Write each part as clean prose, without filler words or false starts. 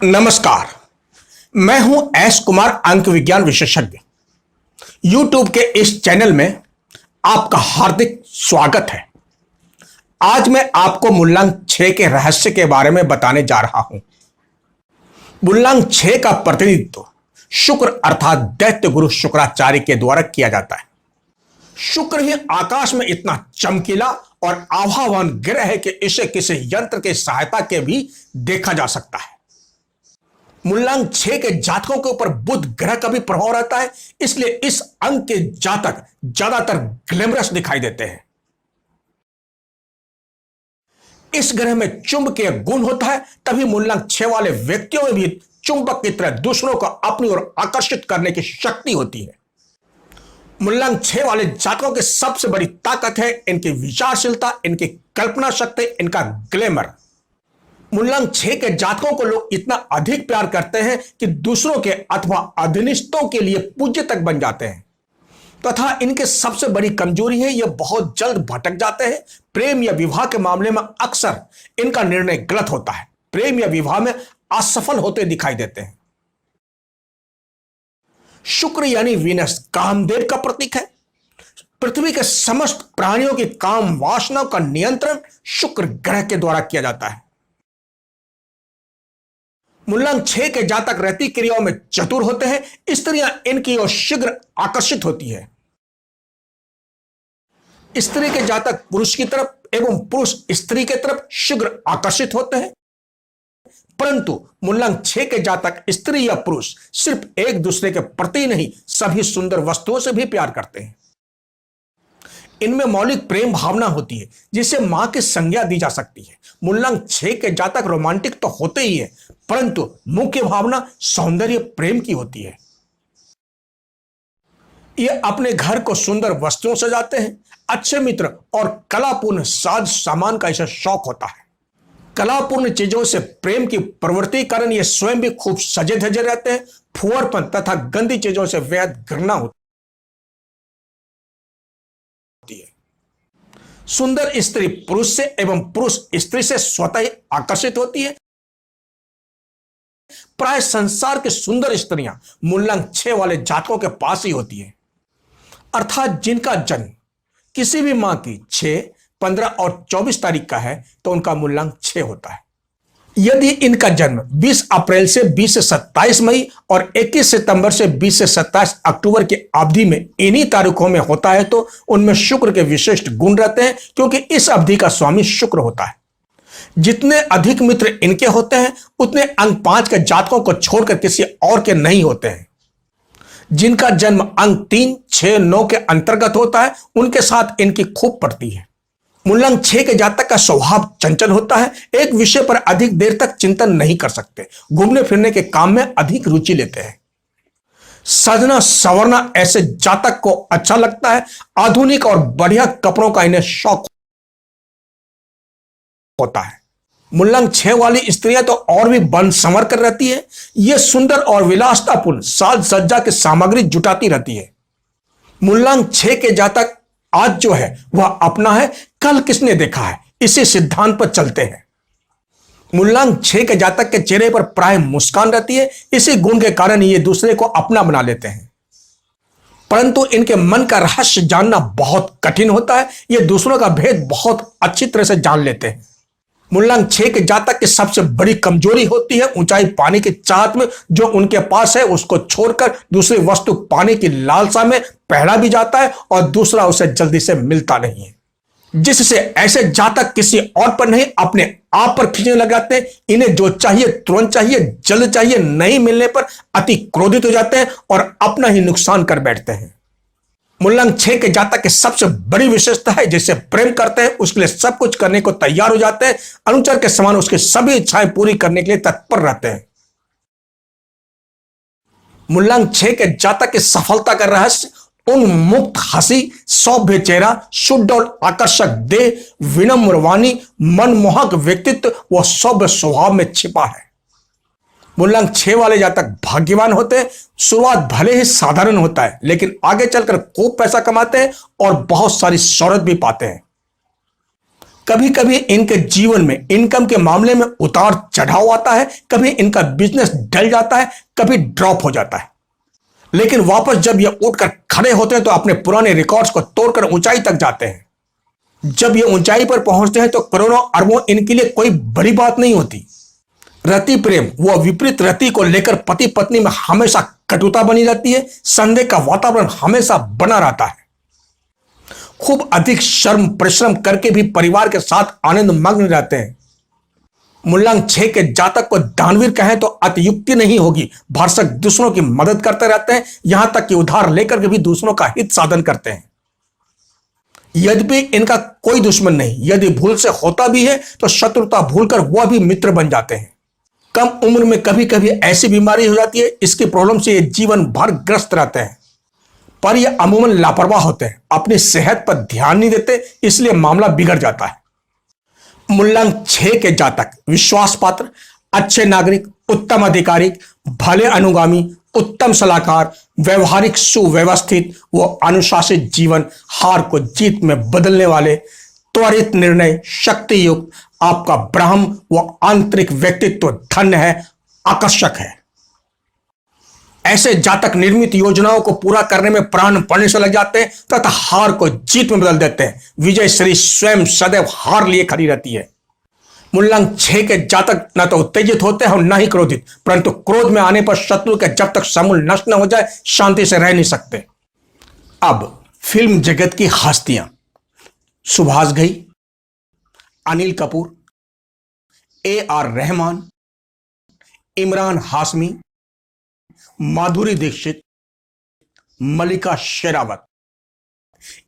नमस्कार। मैं हूं एस कुमार, अंक विज्ञान विशेषज्ञ। यूट्यूब के इस चैनल में आपका हार्दिक स्वागत है। आज मैं आपको मूलांक 6 के रहस्य के बारे में बताने जा रहा हूं। मूलांक 6 का प्रतिनिधित्व शुक्र अर्थात दैत्य गुरु शुक्राचार्य के द्वारा किया जाता है। शुक्र ही आकाश में इतना चमकीला और आभावान ग्रह है कि इसे किसी यंत्र की सहायता के भी देखा जा सकता है। मूलांक 6 के जातकों के ऊपर बुध ग्रह का भी प्रभाव रहता है, इसलिए इस अंक के जातक ज्यादातर ग्लैमरस दिखाई देते हैं। इस ग्रह में चुंबकीय गुण होता है, तभी मूलांक 6 वाले व्यक्तियों में भी चुंबक की तरह दूसरों को अपनी ओर आकर्षित करने की शक्ति होती है। मूलांक 6 वाले जातकों की सबसे बड़ी ताकत है इनकी विचारशीलता, इनकी कल्पना शक्ति, इनका ग्लैमर। मूलांक 6 के जातकों को लोग इतना अधिक प्यार करते हैं कि दूसरों के अथवा अधीनस्थों के लिए पूज्य तक बन जाते हैं। तथा इनके सबसे बड़ी कमजोरी है, यह बहुत जल्द भटक जाते हैं। प्रेम या विवाह के मामले में अक्सर इनका निर्णय गलत होता है। प्रेम या विवाह में असफल होते दिखाई देते हैं। शुक्र यानी वीनस कामदेव का प्रतीक है। पृथ्वी के समस्त प्राणियों की काम वासनाओं का नियंत्रण शुक्र ग्रह के द्वारा किया जाता है। मूलांक 6 के जातक रहती क्रियाओं में चतुर होते हैं। स्त्रियां इनकी ओर शीघ्र आकर्षित होती है। स्त्री के जातक पुरुष की तरफ एवं पुरुष स्त्री के तरफ शीघ्र आकर्षित होते हैं। परंतु मूलांक 6 के जातक स्त्री या पुरुष सिर्फ एक दूसरे के प्रति नहीं, सभी सुंदर वस्तुओं से भी प्यार करते हैं। इनमें मौलिक प्रेम भावना होती है, जिसे मां की संज्ञा दी जा सकती है। मूलांक 6 के जातक रोमांटिक तो होते ही है, परंतु मुख्य भावना सौंदर्य प्रेम की होती है। ये अपने घर को सुंदर वस्तुओं से सजाते हैं। अच्छे मित्र और कलापूर्ण साज सामान का इसे शौक होता है। कलापूर्ण चीजों से प्रेम की प्रवृत्ति कारण ये स्वयं भी खूब सजे धजे रहते हैं। फुहरपन तथा गंदी चीजों से बेहद घृणा होती है। सुंदर स्त्री पुरुष से एवं पुरुष स्त्री से स्वतः ही आकर्षित होती है। प्राय संसार की सुंदर स्त्रियां मूलांक 6 वाले जातकों के पास ही होती है, अर्थात जिनका जन्म किसी भी माह की 6, 15 और 24 तारीख का है तो उनका मूलांक 6 होता है। यदि इनका जन्म 20 अप्रैल से 20 से 27 मई और 21 सितंबर से 20 से 27 अक्टूबर की अवधि में इन्हीं तारीखों में होता है तो उनमें शुक्र के विशिष्ट गुण रहते हैं, क्योंकि इस अवधि का स्वामी शुक्र होता है। जितने अधिक मित्र इनके होते हैं उतने अंक 5 के जातकों को छोड़कर किसी और के नहीं होते हैं। जिनका जन्म अंक 3, 6, 9 के अंतर्गत होता है उनके साथ इनकी खूब पड़ती है। मूलांक 6 के जातक का स्वभाव चंचल होता है। एक विषय पर अधिक देर तक चिंतन नहीं कर सकते। घूमने फिरने के काम में अधिक रुचि लेते हैं। सजना संवरना ऐसे जातक को अच्छा लगता है। आधुनिक और बढ़िया कपड़ों का इन्हें शौक होता है। मूलांक 6 वाली स्त्रियां तो और भी बन संवर कर रहती है। ये सुंदर और विलासतापूर्ण साज सज्जा की सामग्री जुटाती रहती है। मूलांक 6 के जातक आज जो है वह अपना है, कल किसने देखा है, इसी सिद्धांत पर चलते हैं। मूलांक 6 के जातक के चेहरे पर प्राय मुस्कान रहती है। इसी गुण के कारण ये दूसरे को अपना बना लेते हैं। परंतु इनके मन का रहस्य जानना बहुत कठिन होता है। ये दूसरों का भेद बहुत अच्छी तरह से जान लेते हैं। मूलांक 6 के जातक की सबसे बड़ी कमजोरी होती है ऊंचाई पाने की चाहत में। जो उनके पास है उसको छोड़कर दूसरी वस्तु पाने की लालसा में पहला भी जाता है और दूसरा उसे जल्दी से मिलता नहीं है, जिससे ऐसे जातक किसी और पर नहीं अपने आप पर खींचने लग जाते हैं। इन्हें जो चाहिए तुरंत चाहिए, जल्द चाहिए, नहीं मिलने पर अति क्रोधित हो जाते हैं और अपना ही नुकसान कर बैठते हैं। मूलांक 6 के जातक की सबसे बड़ी विशेषता है, जिसे प्रेम करते हैं उसके लिए सब कुछ करने को तैयार हो जाते हैं। अनुचर के समान उसकी सभी इच्छाएं पूरी करने के लिए तत्पर रहते हैं। मूलांक 6 के जातक की सफलता का रहस्य उन्मुक्त हंसी, सौम्य चेहरा, शुद्ध और आकर्षक देह, विनम्र वाणी, मनमोहक व्यक्तित्व व सौम्य स्वभाव में छिपा है। मूलांक 6 वाले जातक भाग्यवान होते हैं। शुरुआत भले ही साधारण होता है, लेकिन आगे चलकर खूब पैसा कमाते हैं और बहुत सारी शोहरत भी पाते हैं। कभी कभी इनके जीवन में इनकम के मामले में उतार चढ़ाव आता है, कभी इनका बिजनेस ढल जाता है, कभी ड्रॉप हो जाता है, लेकिन वापस जब ये उठकर खड़े होते हैं तो अपने पुराने रिकॉर्ड्स को तोड़कर ऊंचाई तक जाते हैं। जब ये ऊंचाई पर पहुंचते हैं तो करोड़ों अरबों इनके लिए कोई बड़ी बात नहीं होती। रति प्रेम व विपरीत रति को लेकर पति पत्नी में हमेशा कटुता बनी रहती है, संदेह का वातावरण हमेशा बना रहता है। खूब अधिक श्रम परिश्रम करके भी परिवार के साथ आनंद मग्न रहते हैं। मूलांक 6 के जातक को दानवीर कहें तो अतियुक्ति नहीं होगी। भरसक दूसरों की मदद करते रहते हैं, यहां तक कि उधार लेकर के भी दूसरों का हित साधन करते हैं। यद्यपि इनका कोई दुश्मन नहीं, यदि भूल से होता भी है तो शत्रुता भूलकर वह भी मित्र बन जाते हैं। कम उम्र में कभी कभी ऐसी बीमारी हो जाती है, इसकी प्रॉब्लम से ये जीवन भर ग्रस्त रहते हैं, पर ये अमूमन लापरवाह होते हैं, अपनी सेहत पर ध्यान नहीं देते, इसलिए मामला बिगड़ जाता है। मूलांक 6 के जातक विश्वास पात्र, अच्छे नागरिक, उत्तम अधिकारी, भले अनुगामी, उत्तम सलाहकार, व्यवहारिक, सुव्यवस्थित व अनुशासित जीवन, हार को जीत में बदलने वाले, त्वरित निर्णय, शक्ति युक्त, आपका ब्रह्म व आंतरिक व्यक्तित्व धन्य है, आकर्षक है। ऐसे जातक निर्मित योजनाओं को पूरा करने में प्राण पड़ने से लग जाते हैं तथा हार को जीत में बदल देते हैं। विजय श्री स्वयं सदैव हार लिए खड़ी रहती है। मूलांक 6 के जातक न तो उत्तेजित होते हैं और न ही क्रोधित, परंतु क्रोध में आने पर शत्रु के जब तक समूल नष्ट न हो जाए शांति से रह नहीं सकते। अब फिल्म जगत की हस्तियां सुभाष घई, अनिल कपूर, AR रहमान, इमरान हाशमी, माधुरी दीक्षित, मल्लिका शेरावत,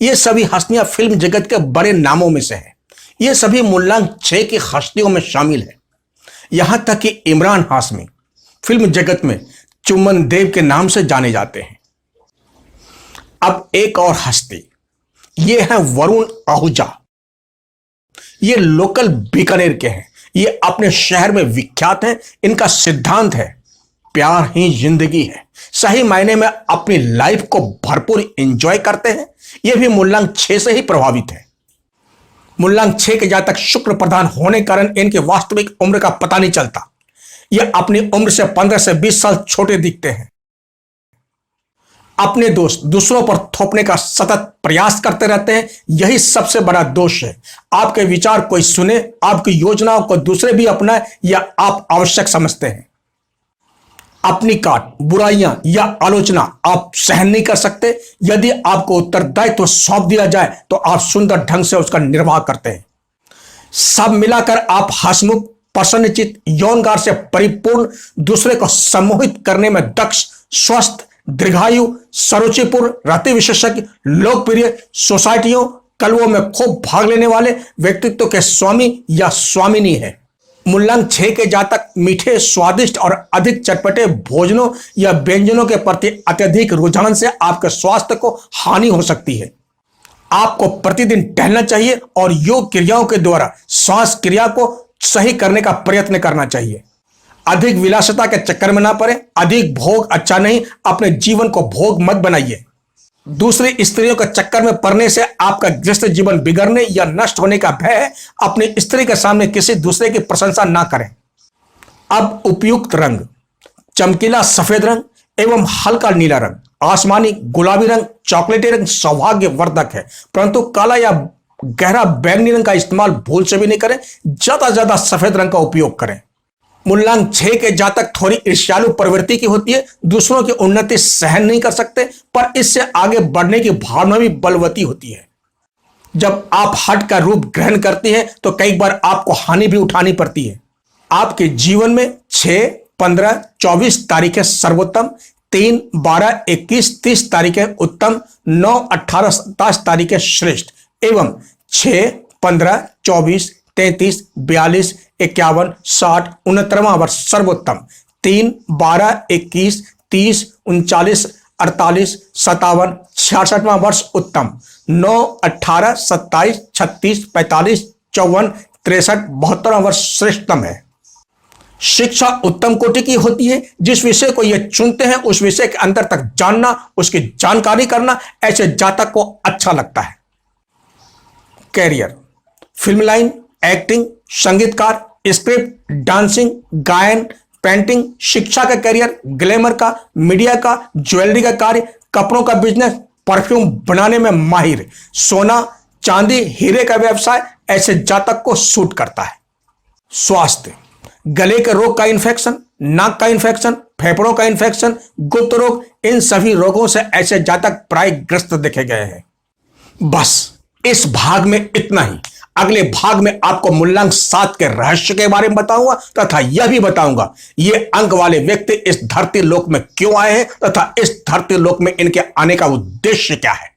ये सभी हस्तियां फिल्म जगत के बड़े नामों में से हैं। ये सभी मूलांक 6 की हस्तियों में शामिल है। यहां तक कि इमरान हाशमी फिल्म जगत में चुम्बन देव के नाम से जाने जाते हैं। अब एक और हस्ती, ये है वरुण आहूजा। ये लोकल बीकानेर के हैं। ये अपने शहर में विख्यात हैं। इनका सिद्धांत है प्यार ही जिंदगी है। सही मायने में अपनी लाइफ को भरपूर एंजॉय करते हैं। यह भी मूलांक 6 से ही प्रभावित है। मूलांक 6 के जातक शुक्र प्रधान होने के कारण इनकी वास्तविक उम्र का पता नहीं चलता। यह अपनी उम्र से 15 से 20 साल छोटे दिखते हैं। अपने दोष दूसरों पर थोपने का सतत प्रयास करते रहते हैं। यही सबसे बड़ा दोष है। आपके विचार कोई सुने, आपकी योजनाओं को दूसरे भी अपनाए, या आप आवश्यक समझते हैं। अपनी काट, बुराइयां या आलोचना आप सहन नहीं कर सकते। यदि आपको उत्तरदायित्व सौंप दिया जाए तो आप सुंदर ढंग से उसका निर्वाह करते हैं। सब मिलाकर आप हंसमुख, प्रसन्नचित, यौनगार से परिपूर्ण, दूसरे को सम्मोहित करने में दक्ष, स्वस्थ, दीर्घायु, सरुचिपूर्ण, रति विशेषज्ञ, लोकप्रिय, सोसाइटियों, कलवों में खूब भाग लेने वाले व्यक्तित्व के स्वामी या स्वामिनी है। मूलांक 6 के जातक मीठे, स्वादिष्ट और अधिक चटपटे भोजनों या व्यंजनों के प्रति अत्यधिक रुझान से आपके स्वास्थ्य को हानि हो सकती है। आपको प्रतिदिन टहलना चाहिए और योग क्रियाओं के द्वारा श्वास क्रिया को सही करने का प्रयत्न करना चाहिए। अधिक विलासिता के चक्कर में ना पड़े। अधिक भोग अच्छा नहीं। अपने जीवन को भोग मत बनाइए। दूसरी स्त्रियों के चक्कर में पड़ने से आपका गृहस्थ जीवन बिगड़ने या नष्ट होने का भय है। अपनी स्त्री के सामने किसी दूसरे की प्रशंसा ना करें। अब उपयुक्त रंग, चमकीला सफेद रंग एवं हल्का नीला रंग, आसमानी गुलाबी रंग, चॉकलेटी रंग सौभाग्यवर्धक है, परंतु काला या गहरा बैंगनी रंग का इस्तेमाल भूल से भी नहीं करें। ज्यादा सफेद रंग का उपयोग करें। मूलांक 6 के जातक थोड़ी ईर्ष्यालु प्रवृत्ति की होती है। दूसरों की उन्नति सहन नहीं कर सकते, पर इससे आगे बढ़ने की भावना भी बलवती होती है। जब आप हट का रूप ग्रहण करती हैं तो कई बार आपको हानि भी उठानी पड़ती है। आपके जीवन में 6, 15, 24 तारीखें सर्वोत्तम, 3, 12, 21, 30 तारीखें उत्तम, 9, 18, 27 तारीखें श्रेष्ठ एवं 6, 15, 24, 33, 42, 51, 60, 69वां वर्ष सर्वोत्तम, 3, 12, 21, 30, 39, 48, 57, 66वां वर्ष उत्तम, 9, 18, 27, 36, 45, 54, 63, 72वां वर्ष श्रेष्ठतम है। शिक्षा उत्तम कोटि की होती है। जिस विषय को यह चुनते हैं उस विषय के अंदर तक जानना, उसकी जानकारी करना ऐसे जातक को अच्छा लगता है। कैरियर, फिल्म लाइन, एक्टिंग, संगीतकार, स्क्रिप्ट, डांसिंग, गायन, पेंटिंग, शिक्षा का करियर, ग्लैमर का, मीडिया का, ज्वेलरी का कार्य, कपड़ों का बिजनेस, परफ्यूम बनाने में माहिर, सोना, चांदी, हीरे का व्यवसाय ऐसे जातक को सूट करता है। स्वास्थ्य, गले के रोग का इन्फेक्शन, नाक का इन्फेक्शन, फेफड़ों का इन्फेक्शन, गुप्त रोग, इन सभी रोगों से ऐसे जातक प्राय ग्रस्त देखे गए हैं। बस इस भाग में इतना ही। अगले भाग में आपको मूलांक 7 के रहस्य के बारे में बताऊंगा तथा यह भी बताऊंगा ये अंक वाले व्यक्ति इस धरती लोक में क्यों आए हैं तथा इस धरती लोक में इनके आने का उद्देश्य क्या है।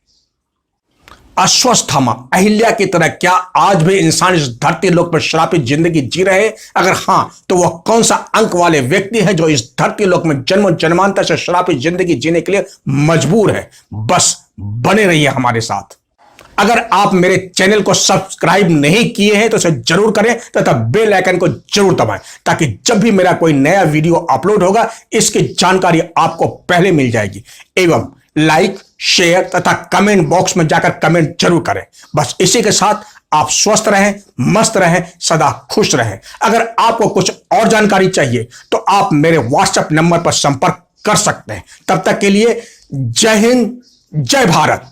अश्वत्थामा, अहिल्या की तरह क्या आज भी इंसान इस धरती लोक पर श्रापित जिंदगी जी रहे हैं? अगर हां तो वह कौन सा अंक वाले व्यक्ति है जो इस धरती लोक में जन्म जन्मांतर से श्रापित जिंदगी जीने के लिए मजबूर है? बस बने रहिए हमारे साथ। अगर आप मेरे चैनल को सब्सक्राइब नहीं किए हैं तो इसे जरूर करें तथा बेल आइकन को जरूर दबाएं ताकि जब भी मेरा कोई नया वीडियो अपलोड होगा इसकी जानकारी आपको पहले मिल जाएगी। एवं लाइक, शेयर तथा कमेंट बॉक्स में जाकर कमेंट जरूर करें। बस इसी के साथ आप स्वस्थ रहें, मस्त रहें, सदा खुश रहें। अगर आपको कुछ और जानकारी चाहिए तो आप मेरे व्हाट्सएप नंबर पर संपर्क कर सकते हैं। तब तक के लिए जय हिंद, जय भारत।